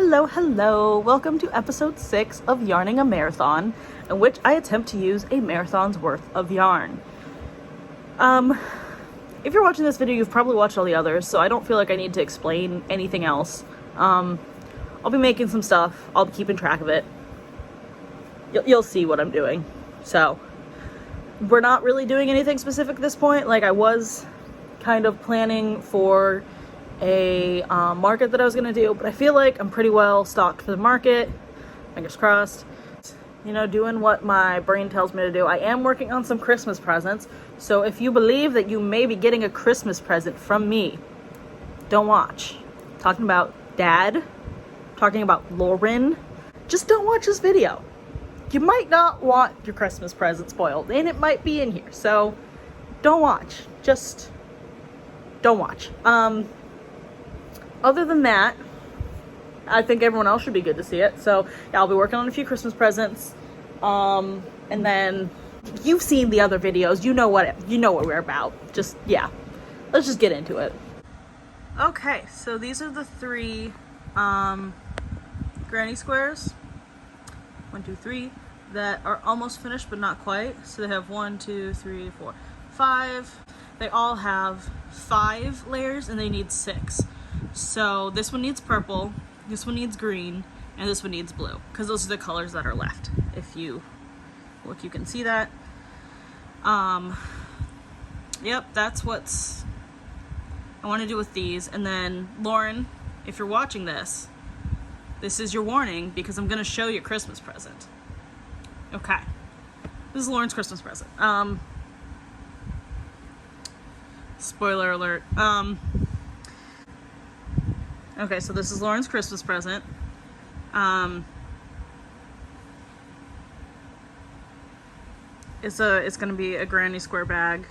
Hello. Welcome to episode 6 of Yarning a Marathon, in which I attempt to use a marathon's worth of yarn. If you're watching this video, you've probably watched all the others, so I don't feel like I need to explain anything else. I'll be making some stuff. I'll be keeping track of it. You'll see what I'm doing. So, we're not really doing anything specific at this point. Like, I was kind of planning for a market that I was gonna do, but I feel like I'm pretty well stocked for the market. Fingers crossed. You know, doing what my brain tells me to do. I am working on some Christmas presents, so if you believe that you may be getting a Christmas present from me, don't watch. Talking about Dad, talking about Lauren, just don't watch this video. You might not want your Christmas present spoiled, and it might be in here, so don't watch. Just don't watch. Other than that, I think everyone else should be good to see it. So yeah, I'll be working on a few Christmas presents. And then you've seen the other videos. You know what we're about. Just, yeah. Let's just get into it. Okay, so these are the 3 granny squares. 1, 2, 3 that are almost finished but not quite. So they have 1, 2, 3, 4, 5. They all have 5 layers and they need 6. So this one needs purple, this one needs green, and this one needs blue, because those are the colors that are left. If you look, you can see that. Yep, that's what's I want to do with these. And then Lauren, if you're watching this, this is your warning, because I'm going to show you a Christmas present. Okay, this is Lauren's Christmas present. Spoiler alert. Okay, so this is Lauren's Christmas present. It's gonna be a granny square bag.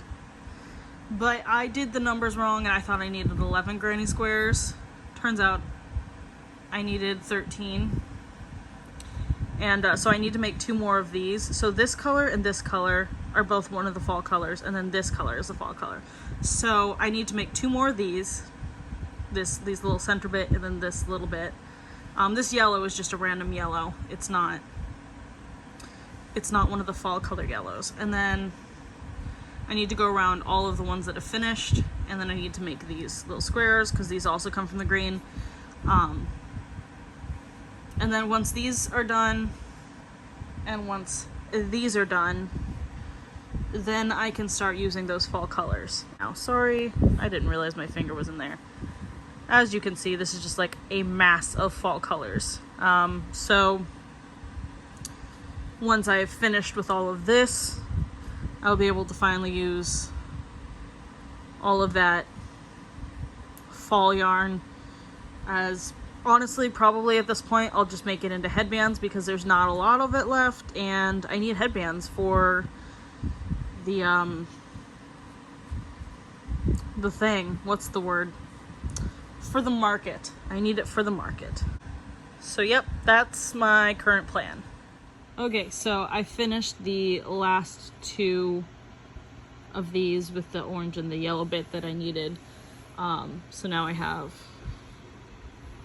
But I did the numbers wrong and I thought I needed 11 granny squares. Turns out I needed 13. And so I need to make 2 more of these. So this color and this color are both one of the fall colors, and then this color is the fall color. So I need to make 2 more of these. These little center bit and then this little bit. This yellow is just a random yellow. It's not one of the fall color yellows. And then I need to go around all of the ones that have finished, and then I need to make these little squares because these also come from the green. And then once these are done and once these are done, then I can start using those fall colors. Now, sorry, I didn't realize my finger was in there. As you can see, this is just like a mass of fall colors. So once I have finished with all of this, I'll be able to finally use all of that fall yarn. As honestly, probably at this point, I'll just make it into headbands because there's not a lot of it left, and I need headbands for the thing. What's the word? For the market. I need it for the market. So yep, that's my current plan. Okay, so I finished the last 2 of these with the orange and the yellow bit that I needed. So now I have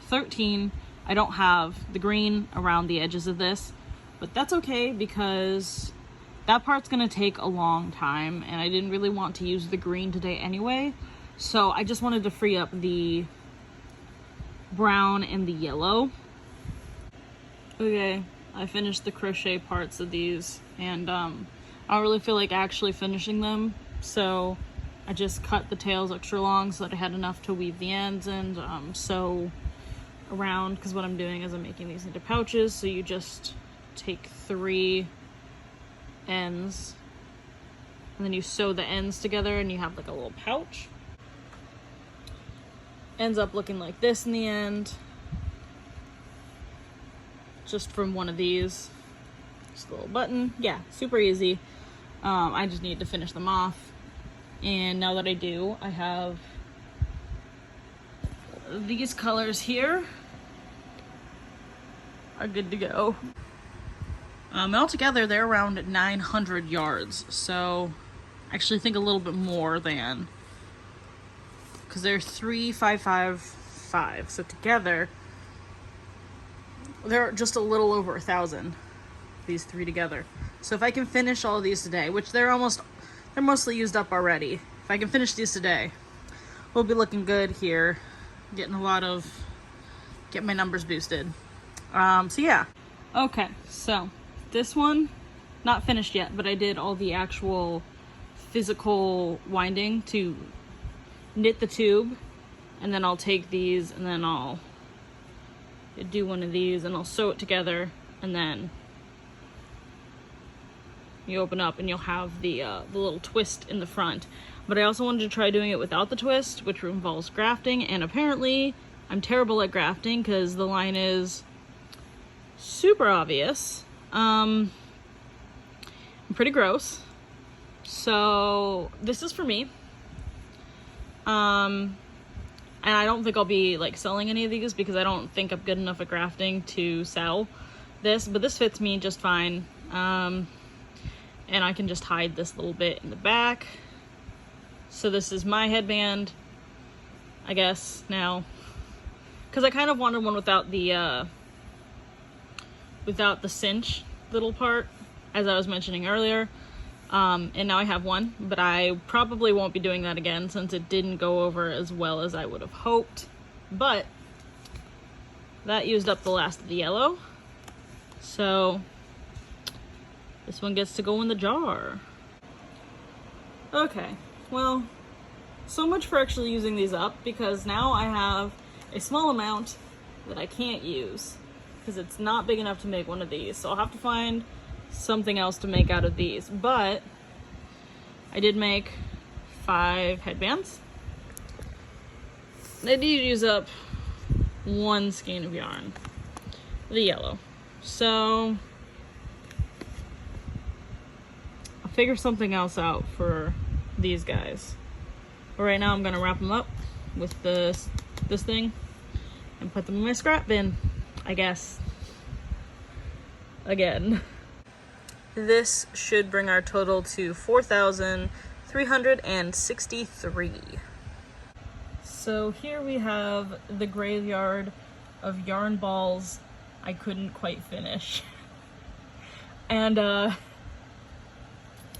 13. I don't have the green around the edges of this, but that's okay because that part's gonna take a long time and I didn't really want to use the green today anyway. So I just wanted to free up the brown and the yellow. Okay, I finished the crochet parts of these, and I don't really feel like actually finishing them, so I just cut the tails extra long so that I had enough to weave the ends and sew around, because what I'm doing is I'm making these into pouches. So you just take 3 ends and then you sew the ends together and you have like a little pouch. Ends up looking like this in the end, just from one of these. Just a little button. Yeah, super easy. I just need to finish them off, and now that I do, I have these colors here are good to go. Altogether they're around 900 yards, so I actually think a little bit more than, because they're 3, 5, 5, 5. So together they're just a little over 1,000, these 3 together. So if I can finish all of these today, which they're mostly used up already. If I can finish these today, we'll be looking good here. Getting my numbers boosted. So yeah. Okay, so this one, not finished yet, but I did all the actual physical winding to knit the tube, and then I'll take these and then I'll do one of these and I'll sew it together, and then you open up and you'll have the little twist in the front. But I also wanted to try doing it without the twist, which involves grafting, and apparently I'm terrible at grafting because the line is super obvious. I'm pretty gross. So this is for me. And I don't think I'll be like selling any of these because I don't think I'm good enough at grafting to sell this, but this fits me just fine. And I can just hide this little bit in the back. So this is my headband, I guess, now. Because I kind of wanted one without the cinch little part, as I was mentioning earlier. And now I have one, but I probably won't be doing that again since it didn't go over as well as I would have hoped. But that used up the last of the yellow. So this one gets to go in the jar. Okay, well, so much for actually using these up, because now I have a small amount that I can't use because it's not big enough to make one of these. So I'll have to find something else to make out of these. But I did make 5 headbands. I did use up 1 skein of yarn, the yellow. So I'll figure something else out for these guys. But right now I'm gonna wrap them up with this thing and put them in my scrap bin, I guess. Again. This should bring our total to 4,363. So here we have the graveyard of yarn balls I couldn't quite finish. And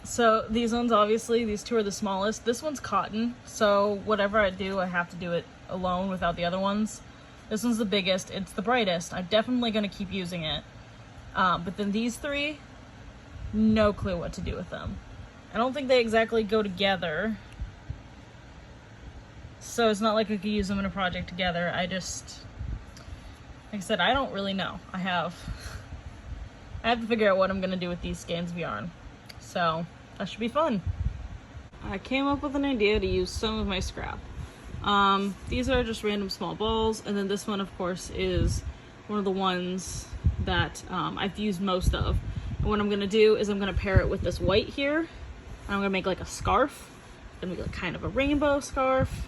so these ones, obviously, these 2 are the smallest. This one's cotton, so whatever I do, I have to do it alone without the other ones. This one's the biggest, it's the brightest. I'm definitely gonna keep using it. But then these 3, no clue what to do with them. I don't think they exactly go together, so it's not like we could use them in a project together. Like I said, I don't really know. I have to figure out what I'm gonna do with these skeins of yarn. So that should be fun. I came up with an idea to use some of my scrap. These are just random small balls, and then this one, of course, is one of the ones that I've used most of. And what I'm gonna do is I'm gonna pair it with this white here, and I'm gonna make like a scarf. It's gonna be like kind of a rainbow scarf.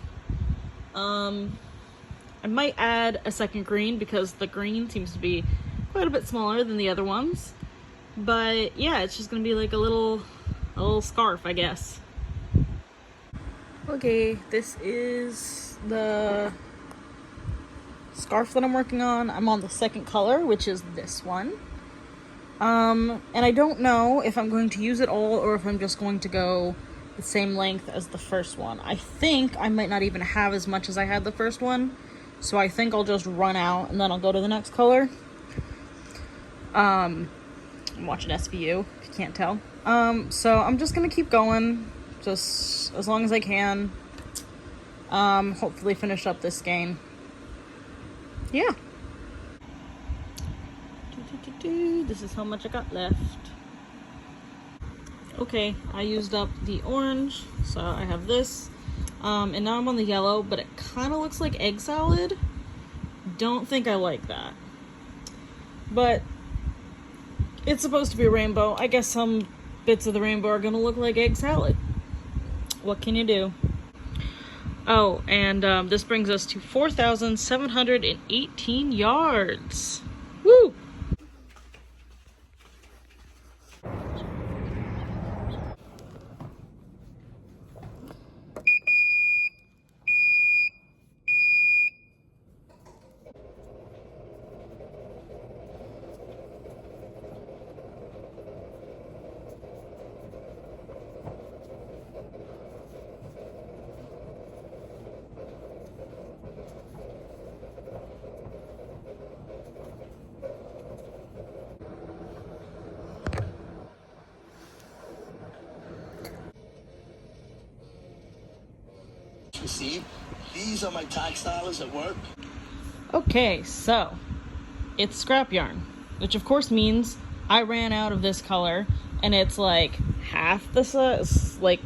I might add a second green because the green seems to be quite a bit smaller than the other ones. But yeah, it's just gonna be like a little scarf, I guess. Okay, this is the scarf that I'm working on. I'm on the second color, which is this one. And I don't know if I'm going to use it all or if I'm just going to go the same length as the first one. I think I might not even have as much as I had the first one, so I think I'll just run out and then I'll go to the next color. I'm watching SVU, if you can't tell. So I'm just gonna keep going, just as long as I can. Hopefully finish up this skein. Yeah. This is how much I got left. Okay, I used up the orange, so I have this. And now I'm on the yellow, but it kind of looks like egg salad. Don't think I like that. But it's supposed to be a rainbow. I guess some bits of the rainbow are gonna look like egg salad. What can you do? Oh, and this brings us to 4,718 yards. Woo! see, these are my textiles at work. Okay, so it's scrap yarn, which of course means I ran out of this color, and it's like half the size, of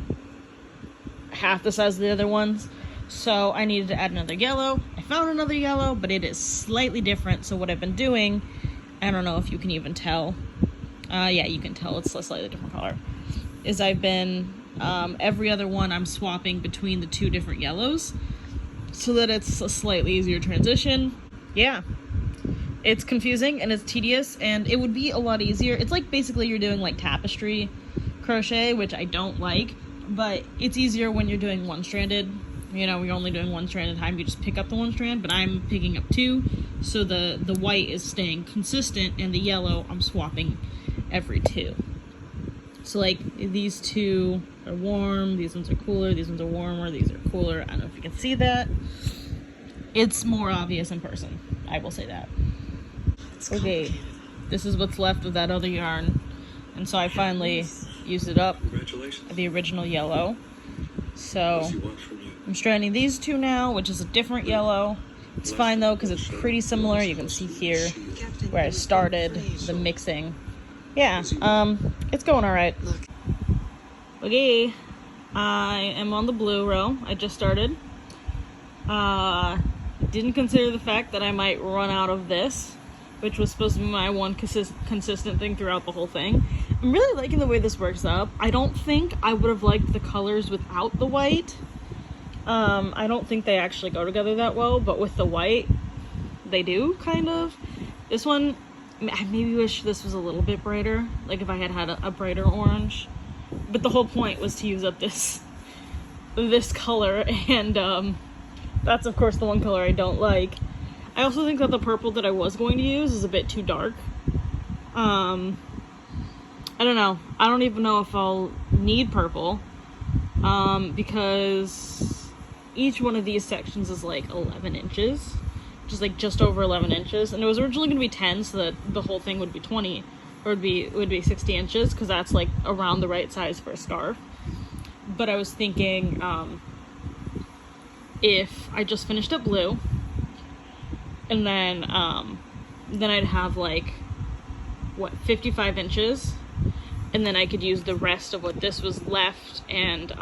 the other ones. So I needed to add another yellow. I found another yellow, but it is slightly different. So what I've been doing, I don't know if you can even tell. Yeah, you can tell it's a slightly different color. Is I've been every other one I'm swapping between the two different yellows, so that it's a slightly easier transition. Yeah, it's confusing and it's tedious, and it would be a lot easier. It's like basically you're doing like tapestry crochet, which I don't like, but it's easier when you're doing one-stranded. You know, you're only doing one strand at a time. You just pick up the one strand, but I'm picking up two, so the white is staying consistent, and the yellow I'm swapping every two. So like these two are warm, these ones are cooler, these ones are warmer, these are cooler. I don't know if you can see that. It's more obvious in person, I will say that. Okay, this is what's left of that other yarn, and so I finally used it up, the original yellow. So I'm stranding these two now, which is a different yellow. It's fine though, because it's pretty similar. You can see here where I started the mixing. Yeah, it's going all right. Okay, I am on the blue row. I just started. Didn't consider the fact that I might run out of this, which was supposed to be my one consistent thing throughout the whole thing. I'm really liking the way this works up. I don't think I would have liked the colors without the white. I don't think they actually go together that well, but with the white, they do, kind of. This one, I maybe wish this was a little bit brighter, like if I had a brighter orange. But the whole point was to use up this color, and that's of course the one color I don't like. I also think that the purple that I was going to use is a bit too dark. I don't know. I don't even know if I'll need purple, because each one of these sections is like 11 inches. Just over 11 inches, and it was originally going to be 10, so that the whole thing would be 20, or it would be 60 inches, because that's like around the right size for a scarf. But I was thinking, if I just finished up blue, and then I'd have like, 55 inches, and then I could use the rest of what this was left, and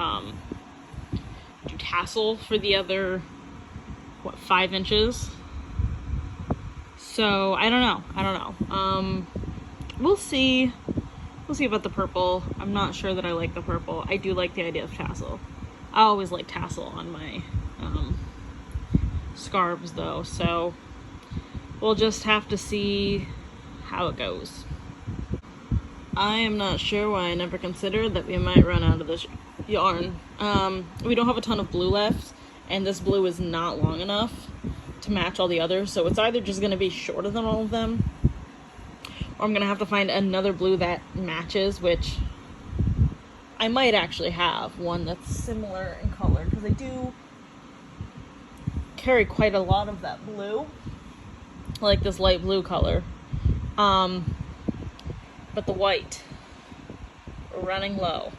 do tassel for the other, 5 inches. So, I don't know. We'll see about the purple. I'm not sure that I like the purple. I do like the idea of tassel. I always like tassel on my scarves though, so we'll just have to see how it goes. I am not sure why I never considered that we might run out of this yarn. We don't have a ton of blue left, and this blue is not long enough to match all the others, so it's either just going to be shorter than all of them, or I'm going to have to find another blue that matches, which I might actually have one that's similar in color, because I do carry quite a lot of that blue, like this light blue color, but the white, we're running low.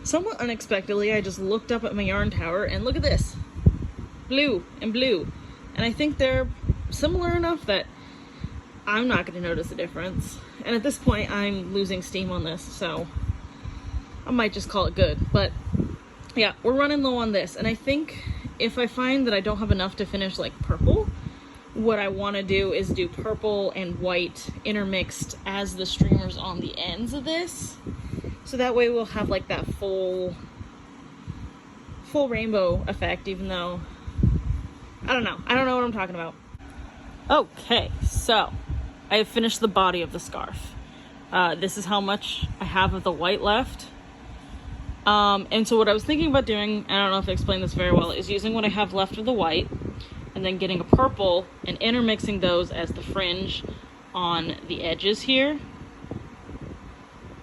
Somewhat unexpectedly, I just looked up at my yarn tower, and look at this. Blue and blue, and I think they're similar enough that I'm not going to notice a difference, and at this point I'm losing steam on this, so I might just call it good. But yeah, we're running low on this, and I think if I find that I don't have enough to finish like purple, what I want to do is do purple and white intermixed as the streamers on the ends of this, so that way we'll have like that full rainbow effect, even though I don't know what I'm talking about. Okay, so I have finished the body of the scarf. This is how much I have of the white left. And so what I was thinking about doing, I don't know if I explained this very well, is using what I have left of the white, and then getting a purple and intermixing those as the fringe on the edges here,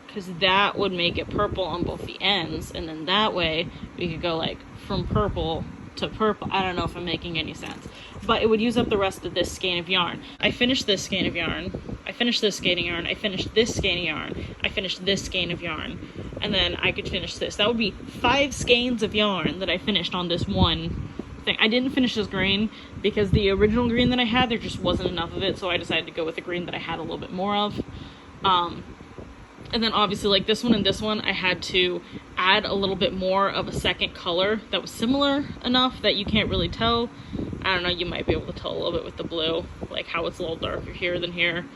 because that would make it purple on both the ends, and then that way we could go like from purple to purple. I don't know if I'm making any sense, but it would use up the rest of this skein of yarn. I finished this skein of yarn, I finished this skein of yarn, I finished this skein of yarn, I finished this skein of yarn, and then I could finish this. That would be 5 skeins of yarn that I finished on this one thing. I didn't finish this green because the original green that I had, there just wasn't enough of it, so I decided to go with the green that I had a little bit more of. And then obviously like this one and this one, I had to add a little bit more of a second color that was similar enough that you can't really tell. I don't know, you might be able to tell a little bit with the blue, like how it's a little darker here than here,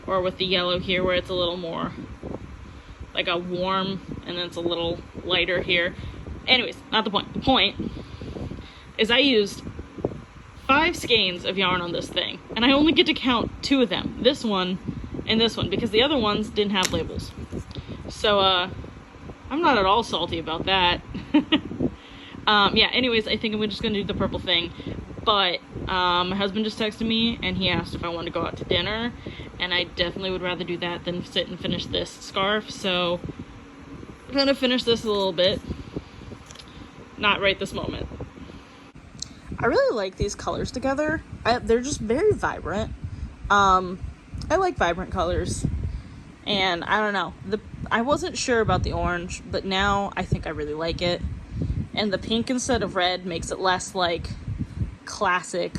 or with the yellow here where it's a little more like a warm, and then it's a little lighter here. Anyways, not the point. The point is I used 5 skeins of yarn on this thing, and I only get to count 2 of them, this one and this one, because the other ones didn't have labels. So I'm not at all salty about that. Yeah, anyways, I think I'm just gonna do the purple thing, but my husband just texted me and he asked if I wanted to go out to dinner, and I definitely would rather do that than sit and finish this scarf. So I'm gonna finish this a little bit, not right this moment. I really like these colors together. They're just very vibrant. I like vibrant colors, and I don't know, I wasn't sure about the orange, but now I think I really like it. And the pink instead of red makes it less like classic,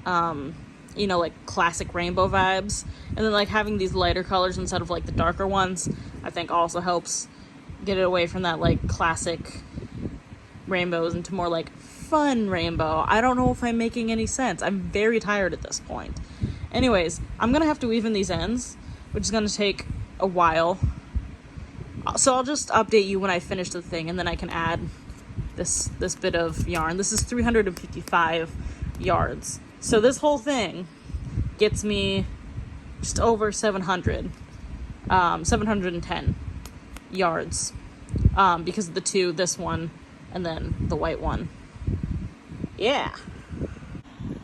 you know, like classic rainbow vibes. And then like having these lighter colors instead of like the darker ones, I think also helps get it away from that like classic rainbows into more like fun rainbow. I don't know if I'm making any sense. I'm very tired at this point. Anyways, I'm gonna have to weave in these ends, which is gonna take a while. So I'll just update you when I finish the thing, and then I can add this bit of yarn. This is 355 yards. So this whole thing gets me just over 710 yards, because of the 2, this one, and then the white one. Yeah.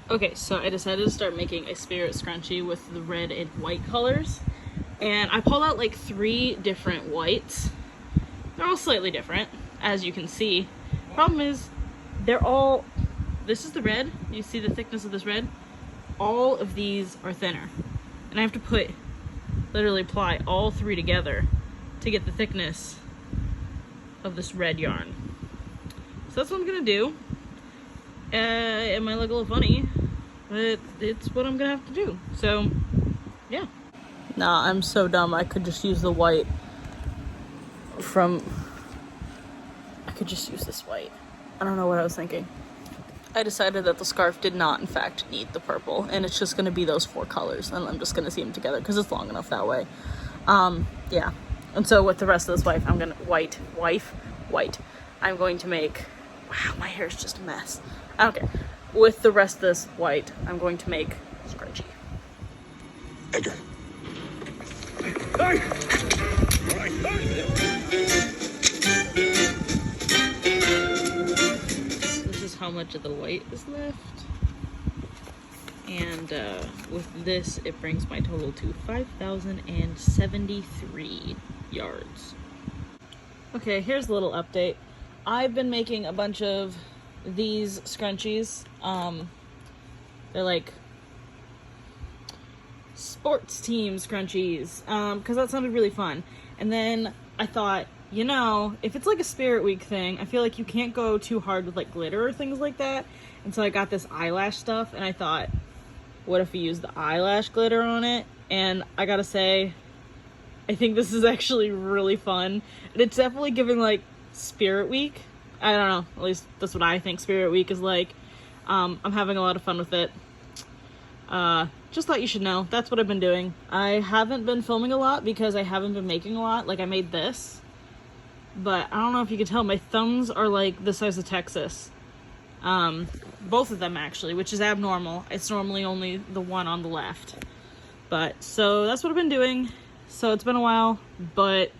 Okay, so I decided to start making a spirit scrunchie with the red and white colors. And I pulled out like 3 different whites. They're all slightly different, as you can see. Problem is, this is the red. You see the thickness of this red? All of these are thinner. And I have to literally apply all 3 together to get the thickness of this red yarn. So that's what I'm gonna do. It might look a little funny, but it's what I'm gonna have to do. So, yeah. Nah, I'm so dumb. I could just use the white I could just use this white. I don't know what I was thinking. I decided that the scarf did not, in fact, need the purple, and it's just gonna be those 4 colors, and I'm just gonna seam them together because it's long enough that way. Yeah. And so with the rest of this white, I'm going to make, wow, my hair's just a mess. I don't care. With the rest of this white, I'm going to make scrunchie. Edgar. This is how much of the white is left. And with this, it brings my total to 5,073 yards. Okay, here's a little update. I've been making a bunch of these scrunchies. They're like sports team scrunchies, because that sounded really fun. And then I thought, you know, if it's like a Spirit Week thing, I feel like you can't go too hard with like glitter or things like that. And so I got this eyelash stuff, and I thought, what if we use the eyelash glitter on it? And I gotta say, I think this is actually really fun. And it's definitely giving like Spirit Week. I don't know, at least that's what I think Spirit Week is like. I'm having a lot of fun with it. Just thought you should know. That's what I've been doing. I haven't been filming a lot because I haven't been making a lot. Like, I made this, but I don't know if you can tell, my thumbs are like the size of Texas. Both of them actually, which is abnormal. It's normally only the one on the left. But, so that's what I've been doing. So it's been a while, but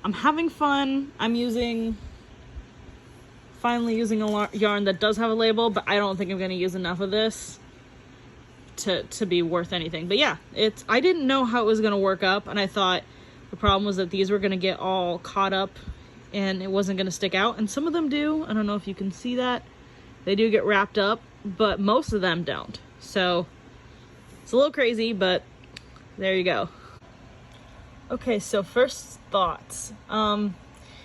I'm having fun. I'm finally using a yarn that does have a label, but I don't think I'm gonna use enough of this to be worth anything. But yeah, I didn't know how it was gonna work up, and I thought the problem was that these were gonna get all caught up and it wasn't gonna stick out, and some of them do. I don't know if you can see that. They do get wrapped up, but most of them don't. So it's a little crazy, but there you go. Okay, so first thoughts.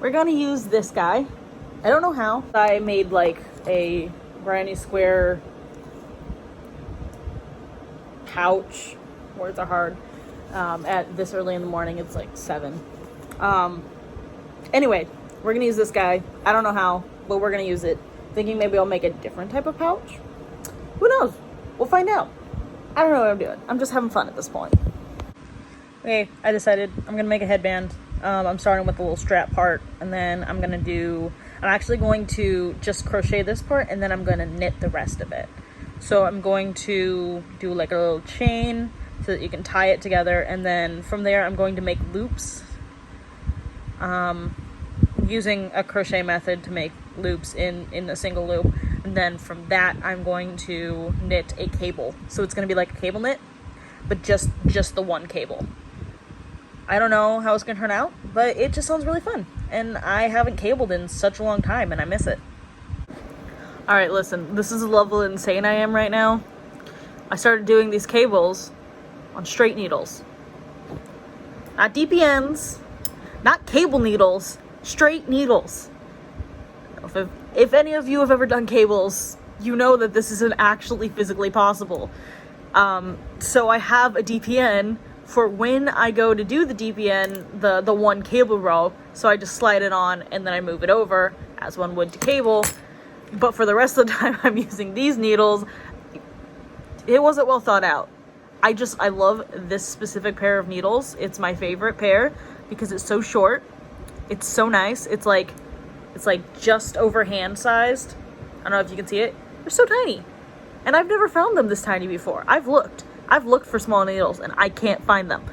we're gonna use this guy. I don't know how. I made like a granny square pouch. Words are hard. At this early in the morning. It's like 7. Anyway, we're gonna use this guy. I don't know how, but we're gonna use it. Thinking maybe I'll make a different type of pouch. Who knows? We'll find out. I don't know what I'm doing. I'm just having fun at this point. Okay, I decided I'm gonna make a headband. I'm starting with the little strap part, and then I'm actually going to just crochet this part, and then I'm gonna knit the rest of it. So I'm going to do like a little chain so that you can tie it together, and then from there I'm going to make loops. Using a crochet method to make loops in a single loop, and then from that I'm going to knit a cable. So it's going to be like a cable knit, but just the one cable. I don't know how it's going to turn out, but it just sounds really fun, and I haven't cabled in such a long time and I miss it. Alright, listen, this is the level of insane I am right now. I started doing these cables on straight needles, not DPNs, not cable needles, straight needles. If any of you have ever done cables, you know that this isn't actually physically possible. So I have a DPN for when I go to do the DPN, the one cable row. So I just slide it on and then I move it over as one would to cable. But for the rest of the time I'm using these needles. It wasn't well thought out. I love this specific pair of needles. It's my favorite pair because it's so short. It's so nice. It's like just over hand sized. I don't know if you can see it. They're so tiny. And I've never found them this tiny before. I've looked for small needles and I can't find them.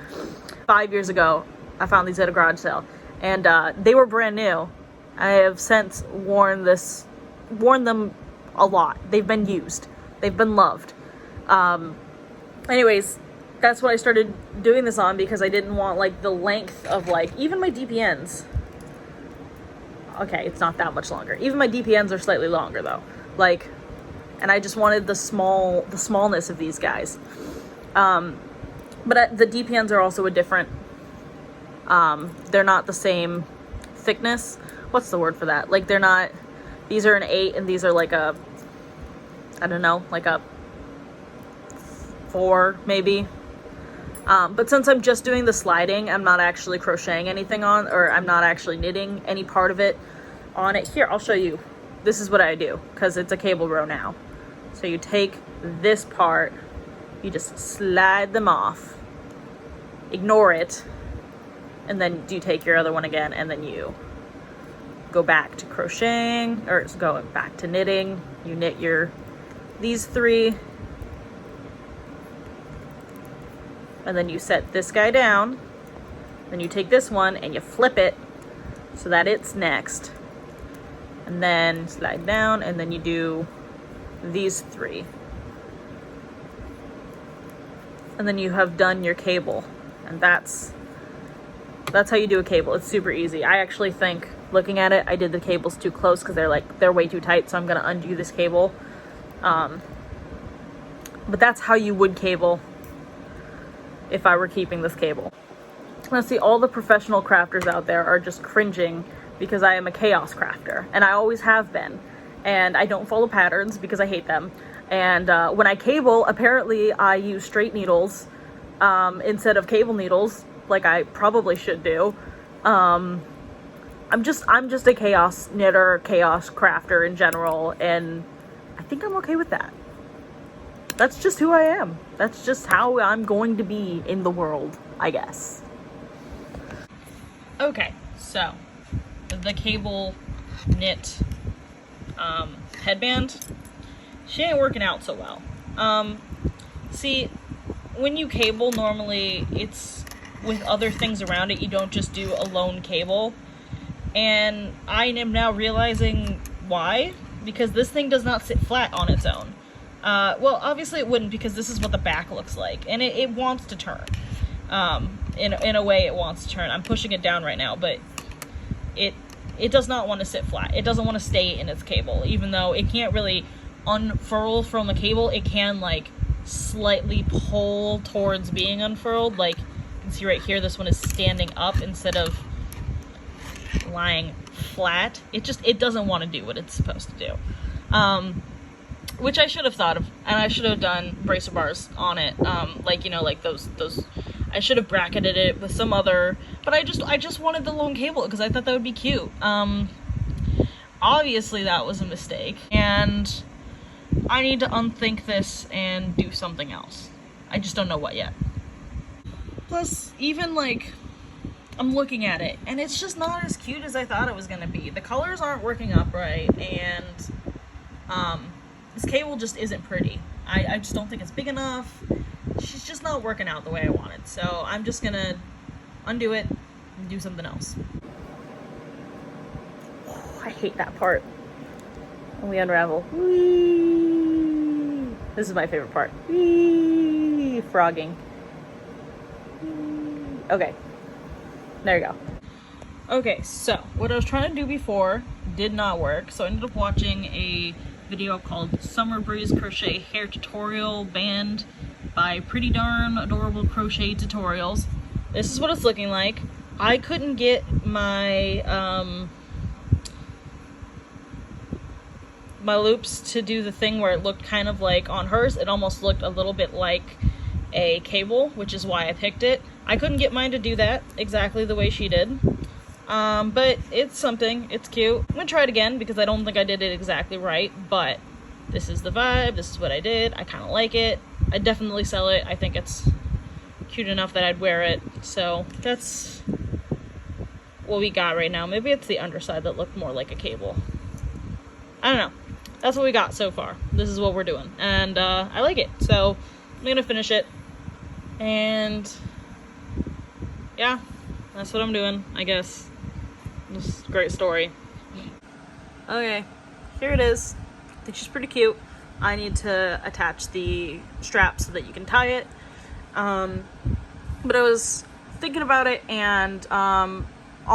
5 years ago, I found these at a garage sale, and they were brand new. I have since worn them a lot. They've been used. They've been loved. Anyways, that's what I started doing this on because I didn't want like the length of like even my DPNs. Okay, it's not that much longer. Even my DPNs are slightly longer though. Like, and I just wanted the smallness of these guys. But the DPNs are also a different, they're not the same thickness. What's the word for that? Like these are an 8 and these are like a, I don't know, like a 4 maybe. But since I'm just doing the sliding, I'm not actually crocheting anything on, or I'm not actually knitting any part of it on it. Here, I'll show you. This is what I do, because it's a cable row now. So you take this part, you just slide them off, ignore it, and then you take your other one again, and then you go back to crocheting, or go back to knitting. You knit these 3, and then you set this guy down, then you take this one and you flip it so that it's next, and then slide down, and then you do these 3, and then you have done your cable. And that's how you do a cable. It's super easy. I actually think, looking at it, I did the cables too close because they're way too tight, so I'm gonna undo this cable. But that's how you would cable if I were keeping this cable. Let's see, all the professional crafters out there are just cringing because I am a chaos crafter, and I always have been. And I don't follow patterns because I hate them. And when I cable, apparently I use straight needles instead of cable needles, like I probably should do. I'm just a chaos knitter, chaos crafter in general, and I think I'm okay with that. That's just who I am. That's just how I'm going to be in the world, I guess. Okay, so the cable knit headband, she ain't working out so well. See, when you cable, normally it's with other things around it. You don't just do a lone cable. And I am now realizing why. Because this thing does not sit flat on its own. Well, obviously it wouldn't, because this is what the back looks like. And it wants to turn. In a way it wants to turn. I'm pushing it down right now, but it does not want to sit flat. It doesn't want to stay in its cable. Even though it can't really unfurl from the cable, it can like slightly pull towards being unfurled. Like you can see right here, this one is standing up instead of lying flat. It doesn't want to do what it's supposed to do. Which I should have thought of, and I should have done bracer bars on it, like, you know, like those, I should have bracketed it with some other, but I just wanted the long cable, because I thought that would be cute. Obviously that was a mistake, and I need to unthink this and do something else. I just don't know what yet. Plus, even, like, I'm looking at it, and it's just not as cute as I thought it was gonna be. The colors aren't working up right, and, this cable just isn't pretty. I just don't think it's big enough. She's just not working out the way I wanted. So I'm just gonna undo it and do something else. Oh, I hate that part. When we unravel. Whee! This is my favorite part. Whee! Frogging. Whee! Okay. There you go. Okay, so what I was trying to do before did not work. So I ended up watching a video called Summer Breeze Crochet Hair Tutorial Band by Pretty Darn Adorable Crochet Tutorials. This is what it's looking like. I couldn't get my my loops to do the thing where it looked kind of like on hers. It almost looked a little bit like a cable, which is why I picked it. I couldn't get mine to do that exactly the way she did. But it's something. It's cute. I'm gonna try it again because I don't think I did it exactly right, but this is the vibe. This is what I did. I kind of like it. I'd definitely sell it. I think it's cute enough that I'd wear it. So that's what we got right now. Maybe it's the underside that looked more like a cable. I don't know. That's what we got so far. This is what we're doing. And I like it. So I'm gonna finish it. And yeah, that's what I'm doing, I guess. This is a great story. Okay, here it is. I think she's pretty cute. I need to attach the strap so that you can tie it. But I was thinking about it, and on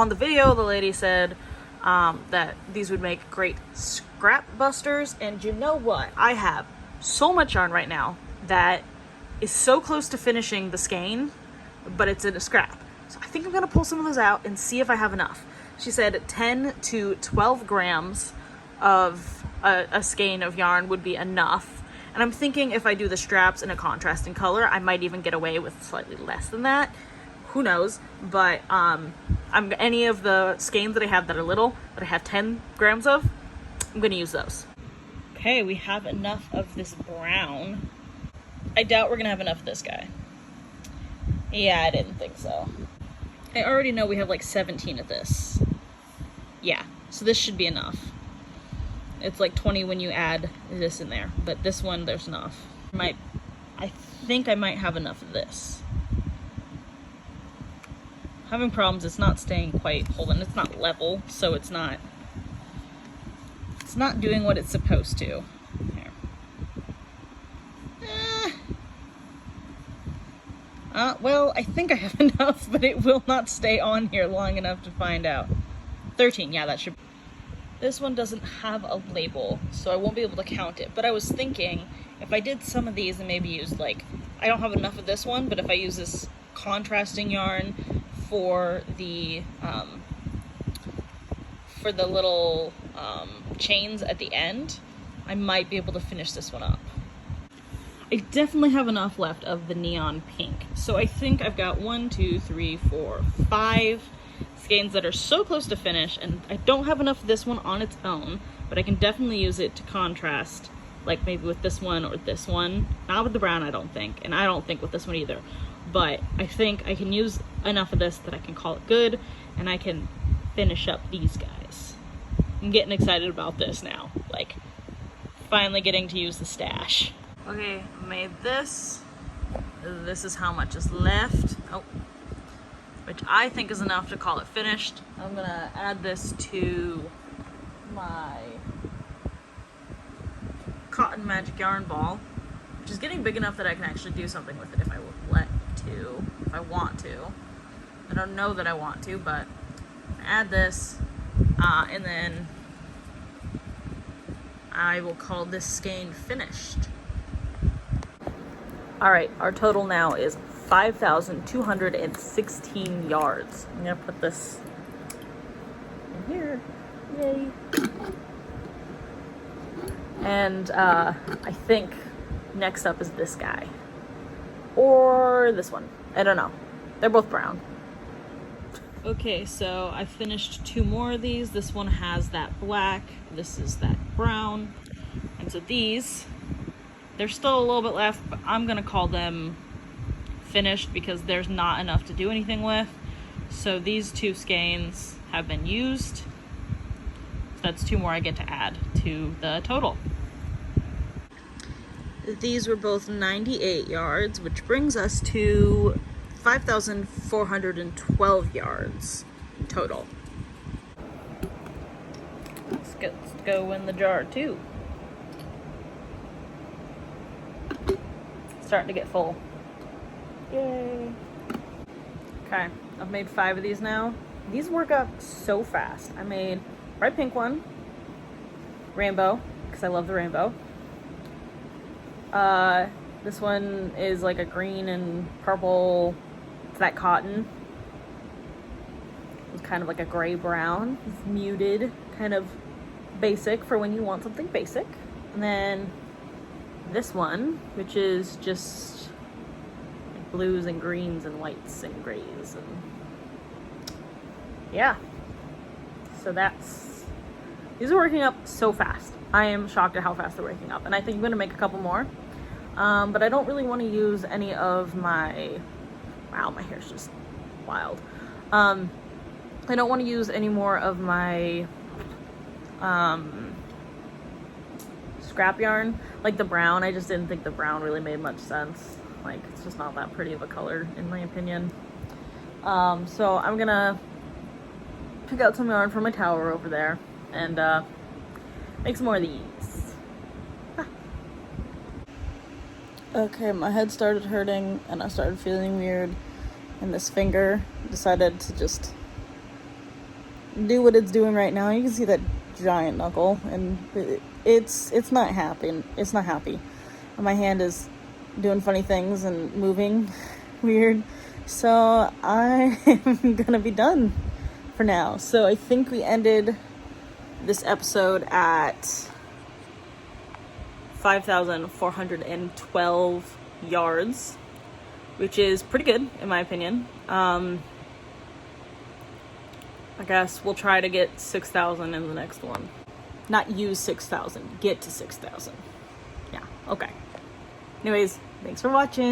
the video the lady said that these would make great scrap busters, and you know what? I have so much yarn right now that is so close to finishing the skein, but it's in a scrap. So I think I'm gonna pull some of those out and see if I have enough. She said 10 to 12 grams of a skein of yarn would be enough. And I'm thinking if I do the straps in a contrasting color, I might even get away with slightly less than that. Who knows? But any of the skeins that I have that are little, that I have 10 grams of, I'm gonna use those. Okay, we have enough of this brown. I doubt we're gonna have enough of this guy. Yeah, I didn't think so. I already know we have like 17 of this. Yeah, so this should be enough. It's like 20 when you add this in there, but this one, there's enough. I think I might have enough of this. Having problems, it's not staying quite holding. It's not level, so it's not doing what it's supposed to. Here. Well, I think I have enough, but it will not stay on here long enough to find out. 13, yeah, that should. This one doesn't have a label, so I won't be able to count it. But I was thinking, if I did some of these and maybe used, like, I don't have enough of this one, but if I use this contrasting yarn for the little chains at the end, I might be able to finish this one up. I definitely have enough left of the neon pink. So I think I've got 1, 2, 3, 4, 5 skeins that are so close to finish, and I don't have enough of this one on its own, but I can definitely use it to contrast, like maybe with this one or this one. Not with the brown, I don't think, and I don't think with this one either. But I think I can use enough of this that I can call it good, and I can finish up these guys. I'm getting excited about this now, like finally getting to use the stash. Okay, made this. This is how much is left. Oh, which I think is enough to call it finished. I'm gonna add this to my cotton magic yarn ball, which is getting big enough that I can actually do something with it if I want to. I don't know that I want to, but add this, and then I will call this skein finished. All right, our total now is 5,216 yards. I'm gonna put this here. Yay. And I think next up is this guy. Or this one. I don't know. They're both brown. Okay, so I finished 2 more of these. This one has that black. This is that brown. And so these, there's still a little bit left, but I'm gonna call them finished because there's not enough to do anything with. So these 2 skeins have been used. So that's 2 more I get to add to the total. These were both 98 yards, which brings us to 5,412 yards total. Let's go in the jar too. Starting to get full. Yay. Okay, I've made 5 of these now. These work up so fast. I made bright pink one, rainbow, because I love the rainbow. This one is like a green and purple, it's that cotton. It's kind of like a gray brown. It's muted, kind of basic for when you want something basic. And then this one, which is just blues and greens and whites and grays, and yeah. So these are working up so fast. I am shocked at how fast they're working up, and I think I'm gonna make a couple more. But I don't really want to use any of my, wow, my hair's just wild. I don't want to use any more of my scrap yarn, like the brown. I just didn't think the brown really made much sense. Like, it's just not that pretty of a color in my opinion. So I'm gonna pick out some yarn from my tower over there and make some more of these. Okay, my head started hurting and I started feeling weird, and this finger decided to just do what it's doing right now. You can see that giant knuckle, and it's not happy. It's not happy. And my hand is doing funny things and moving weird. So I am gonna be done for now. So I think we ended this episode at 5,412 yards, which is pretty good in my opinion. I guess we'll try to get 6,000 in the next one. Not use 6,000, get to 6,000. Yeah, okay. Anyways, thanks for watching.